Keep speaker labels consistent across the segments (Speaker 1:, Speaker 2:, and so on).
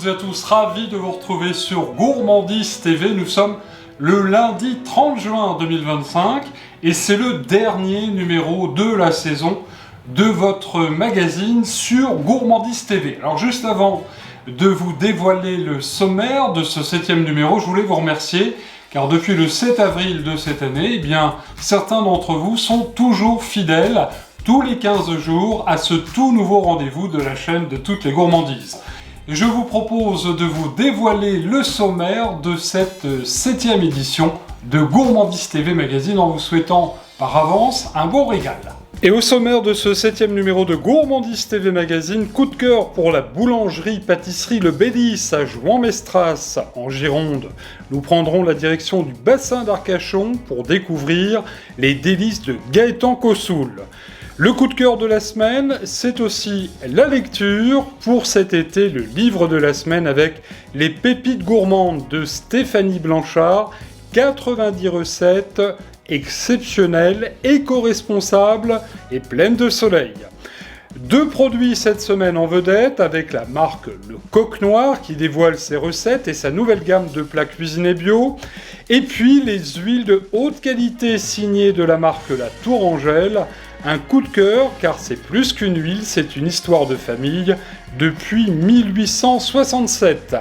Speaker 1: toutes et à tous, ravi de vous retrouver sur Gourmandise TV. Nous sommes le lundi 30 juin 2025 et c'est le dernier numéro de la saison de votre magazine sur Gourmandise TV. Alors juste avant de vous dévoiler le sommaire de ce 7e numéro, je voulais vous remercier car depuis le 7 avril de cette année, certains d'entre vous sont toujours fidèles tous les 15 jours à ce tout nouveau rendez-vous de la chaîne de toutes les gourmandises. Je vous propose de vous dévoiler le sommaire de cette 7e édition de Gourmandise TV Magazine en vous souhaitant par avance un bon régal. Et au sommaire de ce 7e numéro de Gourmandise TV Magazine, coup de cœur pour la boulangerie-pâtisserie Le Bélis à Jouan-Mestras en Gironde. Nous prendrons la direction du bassin d'Arcachon pour découvrir les délices de Gaëtan Kossoul. Le coup de cœur de la semaine, c'est aussi la lecture. Pour cet été, le livre de la semaine avec les pépites gourmandes de Stéphanie Blanchard, 90 recettes exceptionnelles, éco-responsables et pleines de soleil. Deux produits cette semaine en vedette avec la marque Le Coq Noir qui dévoile ses recettes et sa nouvelle gamme de plats cuisinés bio. Et puis les huiles de haute qualité signées de la marque La Tourangelle. Un coup de cœur car c'est plus qu'une huile, c'est une histoire de famille depuis 1867.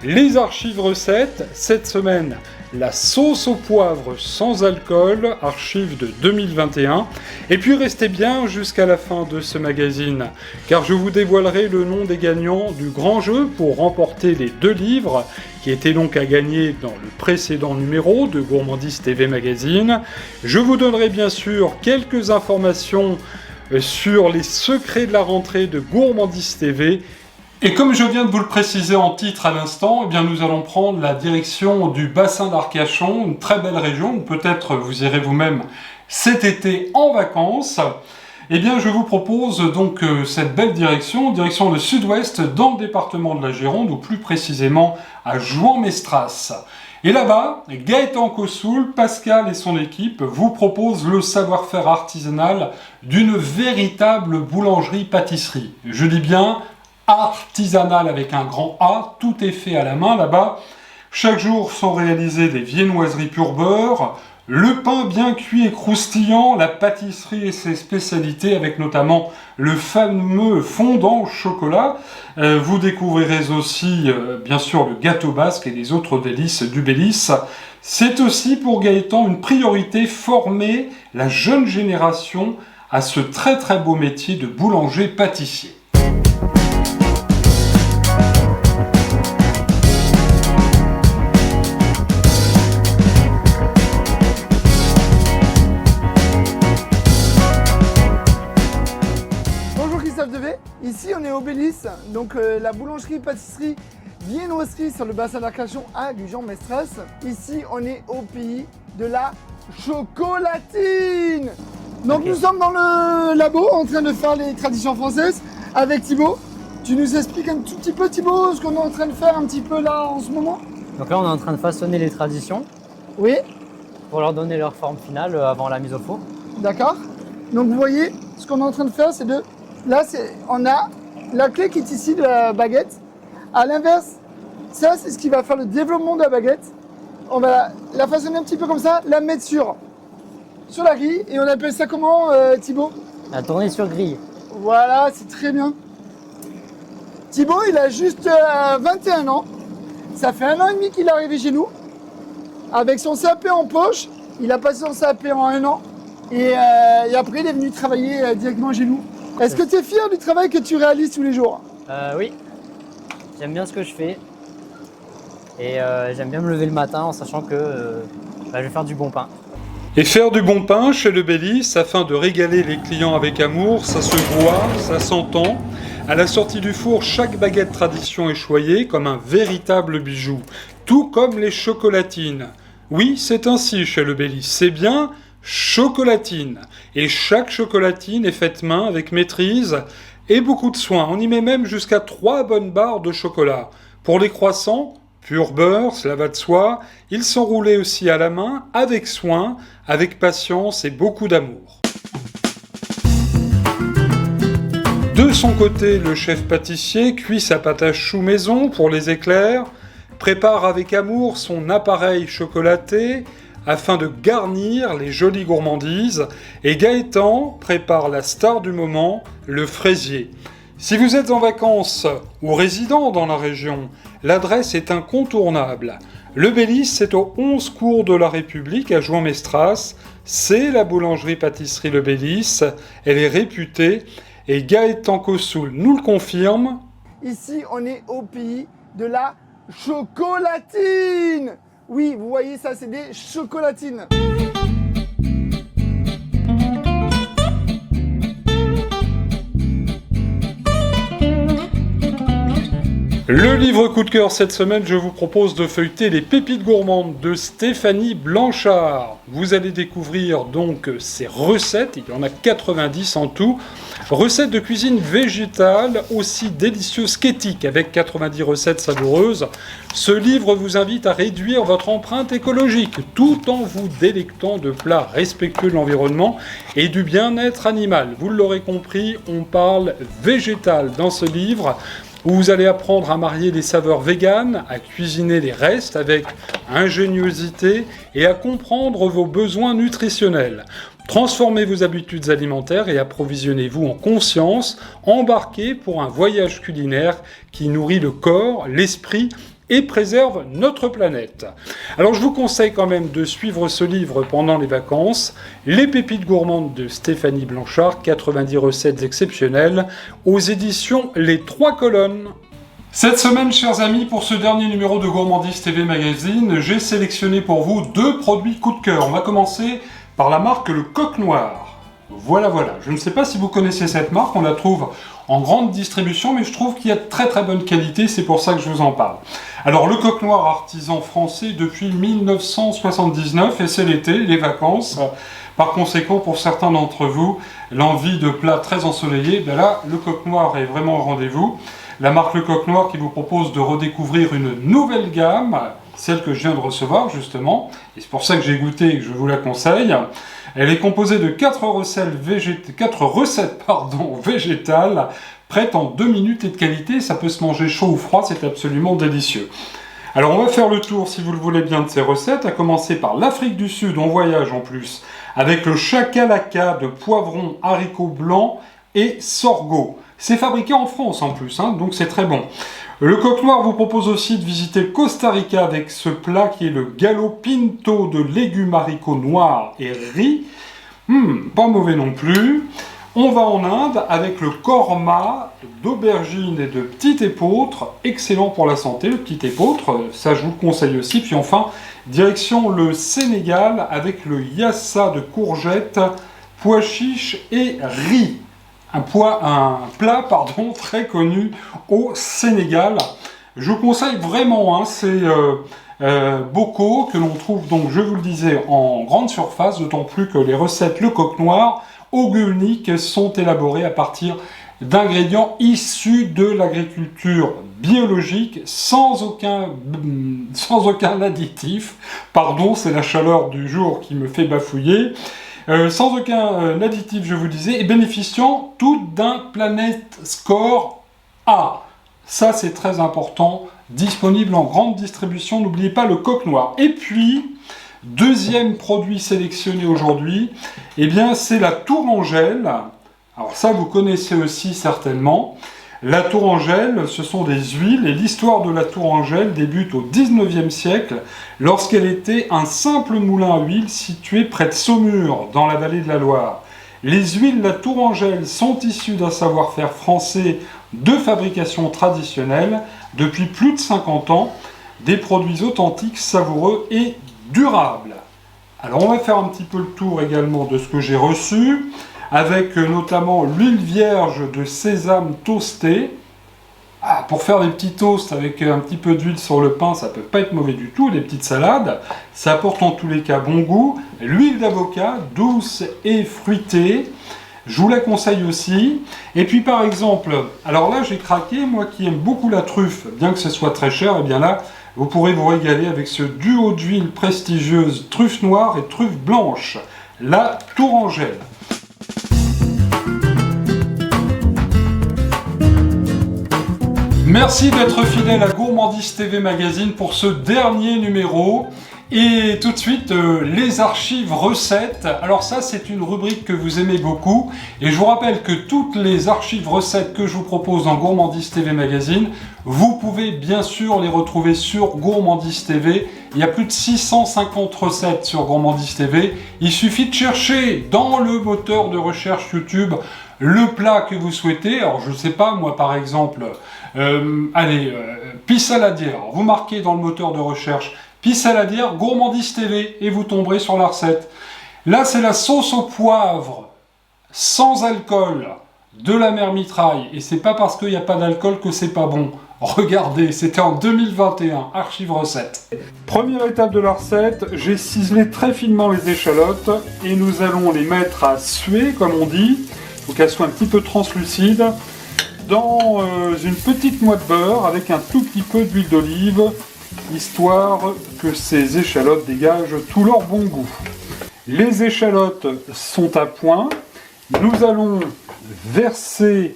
Speaker 1: Les archives recettes, cette semaine, la sauce au poivre sans alcool, archive de 2021. Et puis restez bien jusqu'à la fin de ce magazine, car je vous dévoilerai le nom des gagnants du grand jeu pour remporter les 2 livres, qui étaient donc à gagner dans le précédent numéro de Gourmandise TV Magazine. Je vous donnerai bien sûr quelques informations sur les secrets de la rentrée de Gourmandise TV. Et comme je viens de vous le préciser en titre à l'instant, nous allons prendre la direction du bassin d'Arcachon, une très belle région, où peut-être vous irez vous-même cet été en vacances. Je vous propose donc cette belle direction le sud-ouest dans le département de la Gironde, ou plus précisément à Jouan-Mestras. Et là-bas, Gaëtan Kossoul, Pascal et son équipe vous proposent le savoir-faire artisanal d'une véritable boulangerie-pâtisserie. Je dis bien artisanal avec un grand A, tout est fait à la main là-bas. Chaque jour sont réalisées des viennoiseries pur beurre, le pain bien cuit et croustillant, la pâtisserie et ses spécialités avec notamment le fameux fondant au chocolat. Vous découvrirez aussi bien sûr le gâteau basque et les autres délices du Bélis. C'est aussi pour Gaëtan une priorité, former la jeune génération à ce très très beau métier de boulanger-pâtissier.
Speaker 2: Ici on est au Bélis, donc la boulangerie-pâtisserie viennoiserie sur le bassin d'Arcachon à Jouan-Mestras. Ici on est au pays de la chocolatine. Donc Nous sommes dans le labo en train de faire les traditions françaises avec Thibaut. Tu nous expliques un tout petit peu Thibaut ce qu'on est en train de faire un petit peu là en ce moment?
Speaker 3: Donc là on est en train de façonner les traditions.
Speaker 2: Oui.
Speaker 3: Pour leur donner leur forme finale avant la mise au four.
Speaker 2: D'accord. Donc vous voyez, ce qu'on est en train de faire c'est de... Là, on a la clé qui est ici de la baguette. À l'inverse, ça, c'est ce qui va faire le développement de la baguette. On va la façonner un petit peu comme ça, la mettre sur la grille. Et on appelle ça comment, Thibaut?
Speaker 3: La tourner sur grille.
Speaker 2: Voilà, c'est très bien. Thibaut, il a juste 21 ans. Ça fait 1 an et demi qu'il est arrivé chez nous. Avec son CAP en poche, il a passé son CAP en 1 an. Et après, il est venu travailler directement chez nous. Est-ce que tu es fier du travail que tu réalises tous les jours?
Speaker 3: Oui, j'aime bien ce que je fais et j'aime bien me lever le matin en sachant que je vais faire du bon pain.
Speaker 1: Et faire du bon pain chez Le Bélis afin de régaler les clients avec amour, ça se voit, ça s'entend. À la sortie du four, chaque baguette tradition est choyée comme un véritable bijou, tout comme les chocolatines. Oui, c'est ainsi chez Le Bélis, c'est bien chocolatine. Et chaque chocolatine est faite main avec maîtrise et beaucoup de soin. On y met même jusqu'à 3 bonnes barres de chocolat. Pour les croissants, pur beurre, cela va de soi. Ils sont roulés aussi à la main, avec soin, avec patience et beaucoup d'amour. son côté, le chef pâtissier cuit sa pâte à choux maison pour les éclairs, prépare avec amour son appareil chocolaté afin de garnir les jolies gourmandises, et Gaëtan prépare la star du moment, le fraisier. Si vous êtes en vacances ou résident dans la région, l'adresse est incontournable. Le Bélis, c'est au 11 cours de la République à Jouan-Mestras. C'est la boulangerie-pâtisserie Le Bélis. Elle est réputée et Gaëtan Kossoul nous le confirme.
Speaker 2: Ici, on est au pays de la chocolatine. Oui, vous voyez ça, c'est des chocolatines.
Speaker 1: Le livre coup de cœur cette semaine, je vous propose de feuilleter Les Pépites gourmandes de Stéphanie Blanchard. Vous allez découvrir donc ces recettes, il y en a 90 en tout. Recettes de cuisine végétale aussi délicieuses qu'éthiques, avec 90 recettes savoureuses. Ce livre vous invite à réduire votre empreinte écologique, tout en vous délectant de plats respectueux de l'environnement et du bien-être animal. Vous l'aurez compris, on parle végétal dans ce livre, où vous allez apprendre à marier les saveurs véganes, à cuisiner les restes avec ingéniosité et à comprendre vos besoins nutritionnels. Transformez vos habitudes alimentaires et approvisionnez-vous en conscience, embarquez pour un voyage culinaire qui nourrit le corps, l'esprit et préserve notre planète. Alors je vous conseille quand même de suivre ce livre pendant les vacances, Les Pépites gourmandes de Stéphanie Blanchard, 90 recettes exceptionnelles, aux éditions Les Trois Colonnes. Cette semaine, chers amis, pour ce dernier numéro de Gourmandise TV Magazine, j'ai sélectionné pour vous 2 produits coup de cœur. On va commencer par la marque Le Coq Noir. Voilà. Je ne sais pas si vous connaissez cette marque, on la trouve en grande distribution, mais je trouve qu'il y a de très très bonne qualité, c'est pour ça que je vous en parle. Alors, le Coq Noir, artisan français depuis 1979, et c'est l'été, les vacances. Par conséquent, pour certains d'entre vous, l'envie de plats très ensoleillés, ben là, le Coq Noir est vraiment au rendez-vous. La marque Le Coq Noir qui vous propose de redécouvrir une nouvelle gamme, celle que je viens de recevoir justement, et c'est pour ça que j'ai goûté et que je vous la conseille. Elle est composée de 4 recettes végétales, prêtes en 2 minutes et de qualité. Ça peut se manger chaud ou froid, c'est absolument délicieux. Alors on va faire le tour, si vous le voulez bien, de ces recettes, à commencer par l'Afrique du Sud, on voyage en plus, avec le chakalaka de poivrons, haricots blancs et sorgho. C'est fabriqué en France en plus, donc c'est très bon. Le Coq Noir vous propose aussi de visiter le Costa Rica avec ce plat qui est le gallo pinto de légumes haricots noirs et riz. Pas mauvais non plus. On va en Inde avec le korma d'aubergines et de petit épeautre, excellent pour la santé, le petit épeautre, ça je vous le conseille aussi. Puis enfin, direction le Sénégal avec le yassa de courgettes, pois chiches et riz. Un plat très connu au Sénégal. Je vous conseille vraiment, c'est bocaux que l'on trouve donc, je vous le disais, en grande surface, d'autant plus que les recettes Le Coq Noir organiques sont élaborées à partir d'ingrédients issus de l'agriculture biologique sans aucun additif. Pardon, c'est la chaleur du jour qui me fait bafouiller. Sans aucun additif, je vous disais, et bénéficiant tout d'un Planet Score A. Ça, c'est très important. Disponible en grande distribution, n'oubliez pas le Coq Noir. Et puis, deuxième produit sélectionné aujourd'hui, c'est la tourangelle. Alors ça, vous connaissez aussi certainement. La tourangelle, ce sont des huiles, et l'histoire de la tourangelle débute au 19e siècle, lorsqu'elle était un simple moulin à huile situé près de Saumur, dans la vallée de la Loire. Les huiles La Tourangelle sont issues d'un savoir-faire français de fabrication traditionnelle depuis plus de 50 ans, des produits authentiques, savoureux et durables. Alors on va faire un petit peu le tour également de ce que j'ai reçu, avec notamment l'huile vierge de sésame toastée. Pour faire des petits toasts avec un petit peu d'huile sur le pain, ça peut pas être mauvais du tout, des petites salades. Ça apporte en tous les cas bon goût. L'huile d'avocat, douce et fruitée, je vous la conseille aussi. Et puis par exemple, alors là j'ai craqué, moi qui aime beaucoup la truffe, bien que ce soit très cher, et bien là, vous pourrez vous régaler avec ce duo d'huile prestigieuse, truffe noire et truffe blanche, la Tourangelle. Merci d'être fidèle à Gourmandise TV Magazine pour ce dernier numéro. Et tout de suite, les archives recettes. Alors ça, c'est une rubrique que vous aimez beaucoup. Et je vous rappelle que toutes les archives recettes que je vous propose dans Gourmandise TV Magazine, vous pouvez bien sûr les retrouver sur Gourmandise TV. Il y a plus de 650 recettes sur Gourmandise TV. Il suffit de chercher dans le moteur de recherche YouTube le plat que vous souhaitez. Alors je ne sais pas, moi par exemple, pis saladière. Vous marquez dans le moteur de recherche pis saladière, Gourmandise TV, et vous tomberez sur la recette. Là, c'est la sauce au poivre, sans alcool, de la mère Mitraille. Et c'est pas parce qu'il n'y a pas d'alcool que c'est pas bon. Regardez, c'était en 2021, archive recette. Première étape de la recette, j'ai ciselé très finement les échalotes, et nous allons les mettre à suer, comme on dit. Il faut qu'elles soient un petit peu translucides, dans une petite noix de beurre, avec un tout petit peu d'huile d'olive, histoire que ces échalotes dégagent tout leur bon goût. Les échalotes sont à point. Nous allons verser,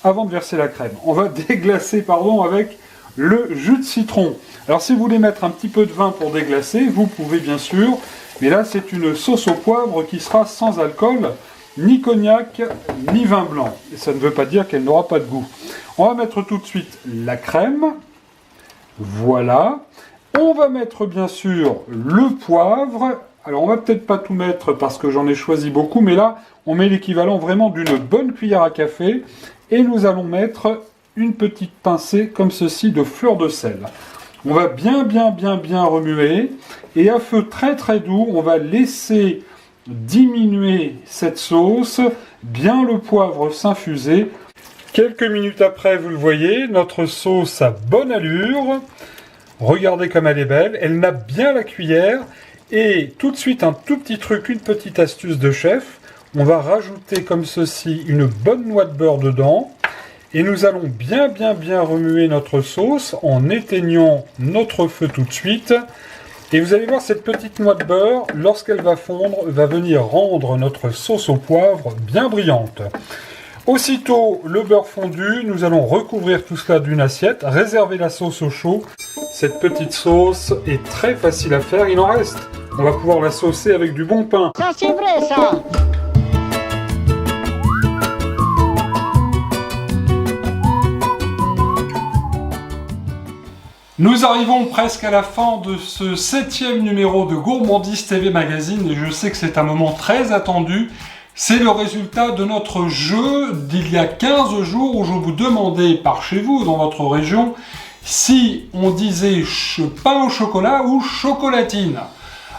Speaker 1: avant de verser la crème, on va déglacer avec le jus de citron. Alors si vous voulez mettre un petit peu de vin pour déglacer, vous pouvez bien sûr, mais là c'est une sauce au poivre qui sera sans alcool, ni cognac, ni vin blanc. Et ça ne veut pas dire qu'elle n'aura pas de goût. On va mettre tout de suite la crème. Voilà. On va mettre bien sûr le poivre. Alors on va peut-être pas tout mettre parce que j'en ai choisi beaucoup, mais là on met l'équivalent vraiment d'une bonne cuillère à café. Et nous allons mettre une petite pincée comme ceci de fleur de sel. On va bien remuer. Et à feu très très doux, on va laisser diminuer cette sauce, bien le poivre s'infuser. Quelques minutes après, vous le voyez, notre sauce a bonne allure. Regardez comme elle est belle, elle nappe bien la cuillère. Et tout de suite, un tout petit truc, une petite astuce de chef. On va rajouter comme ceci une bonne noix de beurre dedans. Et nous allons bien remuer notre sauce en éteignant notre feu tout de suite. Et vous allez voir, cette petite noix de beurre, lorsqu'elle va fondre, va venir rendre notre sauce au poivre bien brillante. Aussitôt le beurre fondu, nous allons recouvrir tout cela d'une assiette, réserver la sauce au chaud. Cette petite sauce est très facile à faire, il en reste. On va pouvoir la saucer avec du bon pain.
Speaker 4: Ça c'est vrai ça.
Speaker 1: Nous arrivons presque à la fin de ce 7e numéro de Gourmandise TV Magazine et je sais que c'est un moment très attendu. C'est le résultat de notre jeu d'il y a 15 jours où je vous demandais par chez vous, dans votre région, si on disait pain au chocolat ou chocolatine.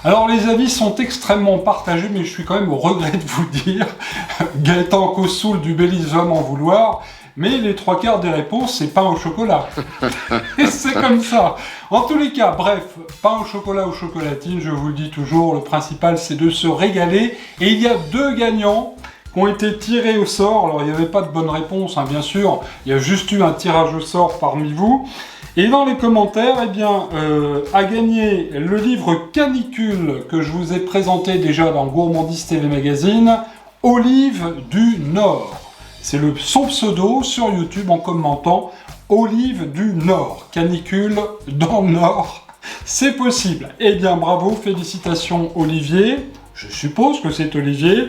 Speaker 1: Alors les avis sont extrêmement partagés, mais je suis quand même au regret de vous dire, Gaëtan Cossoul du Belize va m'en vouloir, mais les 3/4 des réponses, c'est pain au chocolat. Et c'est comme ça. En tous les cas, bref, pain au chocolat ou chocolatine, je vous le dis toujours, le principal c'est de se régaler. Et il y a 2 gagnants qui ont été tirés au sort. Alors il n'y avait pas de bonne réponse, hein, bien sûr. Il y a juste eu un tirage au sort parmi vous. Et dans les commentaires, eh bien, a gagné le livre Canicule que je vous ai présenté déjà dans Gourmandise TV Magazine, Olive du Nord. C'est son pseudo sur YouTube en commentant Olive du Nord. Canicule dans le Nord, c'est possible. Eh bien bravo, félicitations Olivier. Je suppose que c'est Olivier.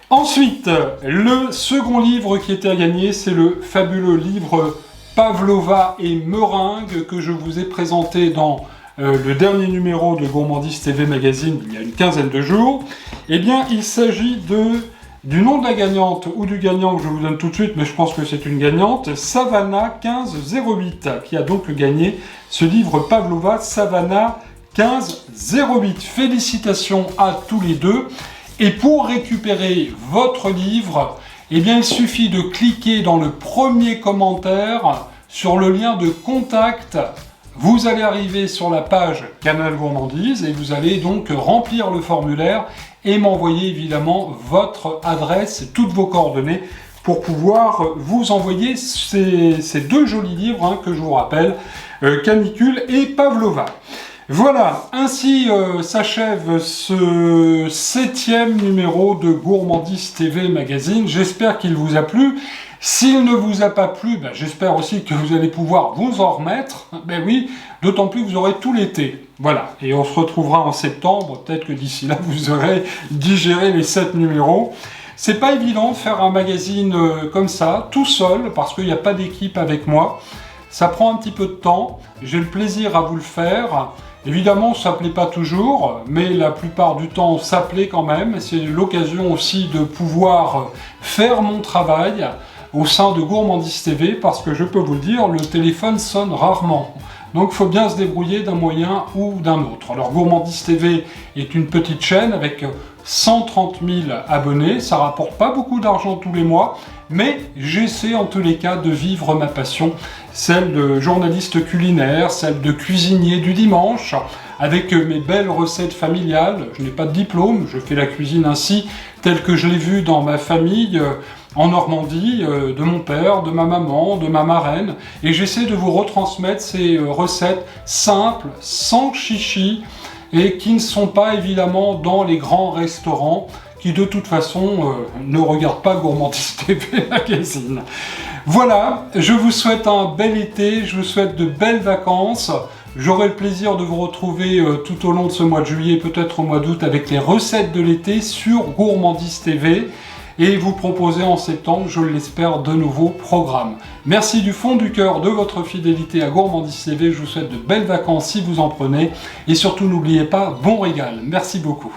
Speaker 1: Ensuite, le second livre qui était à gagner, c'est le fabuleux livre Pavlova et Meringue que je vous ai présenté dans le dernier numéro de Gourmandise TV Magazine il y a une quinzaine de jours. Eh bien, il s'agit du nom de la gagnante ou du gagnant que je vous donne tout de suite, mais je pense que c'est une gagnante, Savannah 1508, qui a donc gagné ce livre Pavlova, Savannah 1508. Félicitations à tous les deux. Et pour récupérer votre livre, eh bien il suffit de cliquer dans le premier commentaire sur le lien de contact. Vous allez arriver sur la page Canal Gourmandise et vous allez donc remplir le formulaire et m'envoyer évidemment votre adresse, toutes vos coordonnées pour pouvoir vous envoyer ces 2 jolis livres que je vous rappelle, Canicule et Pavlova. Voilà, ainsi s'achève ce 7e numéro de Gourmandise TV Magazine. J'espère qu'il vous a plu. S'il ne vous a pas plu, j'espère aussi que vous allez pouvoir vous en remettre. Ben oui, d'autant plus que vous aurez tout l'été. Voilà, et on se retrouvera en septembre. Peut-être que d'ici là, vous aurez digéré les 7 numéros. C'est pas évident de faire un magazine comme ça, tout seul, parce qu'il n'y a pas d'équipe avec moi. Ça prend un petit peu de temps. J'ai le plaisir à vous le faire. Évidemment, ça ne plaît pas toujours, mais la plupart du temps, ça plaît quand même. C'est l'occasion aussi de pouvoir faire mon travail au sein de Gourmandise TV, parce que je peux vous le dire, le téléphone sonne rarement. Donc il faut bien se débrouiller d'un moyen ou d'un autre. Alors Gourmandise TV est une petite chaîne avec 130 000 abonnés, ça rapporte pas beaucoup d'argent tous les mois, mais j'essaie en tous les cas de vivre ma passion, celle de journaliste culinaire, celle de cuisinier du dimanche, avec mes belles recettes familiales. Je n'ai pas de diplôme, je fais la cuisine ainsi, telle que je l'ai vue dans ma famille, en Normandie, de mon père, de ma maman, de ma marraine, et j'essaie de vous retransmettre ces recettes simples, sans chichi, et qui ne sont pas évidemment dans les grands restaurants, qui de toute façon ne regardent pas Gourmandise TV Magazine. Voilà, je vous souhaite un bel été, je vous souhaite de belles vacances. J'aurai le plaisir de vous retrouver tout au long de ce mois de juillet, peut-être au mois d'août, avec les recettes de l'été sur Gourmandise TV. Et vous proposer en septembre, je l'espère, de nouveaux programmes. Merci du fond du cœur de votre fidélité à Gourmandise TV. Je vous souhaite de belles vacances si vous en prenez. Et surtout, n'oubliez pas, bon régal. Merci beaucoup.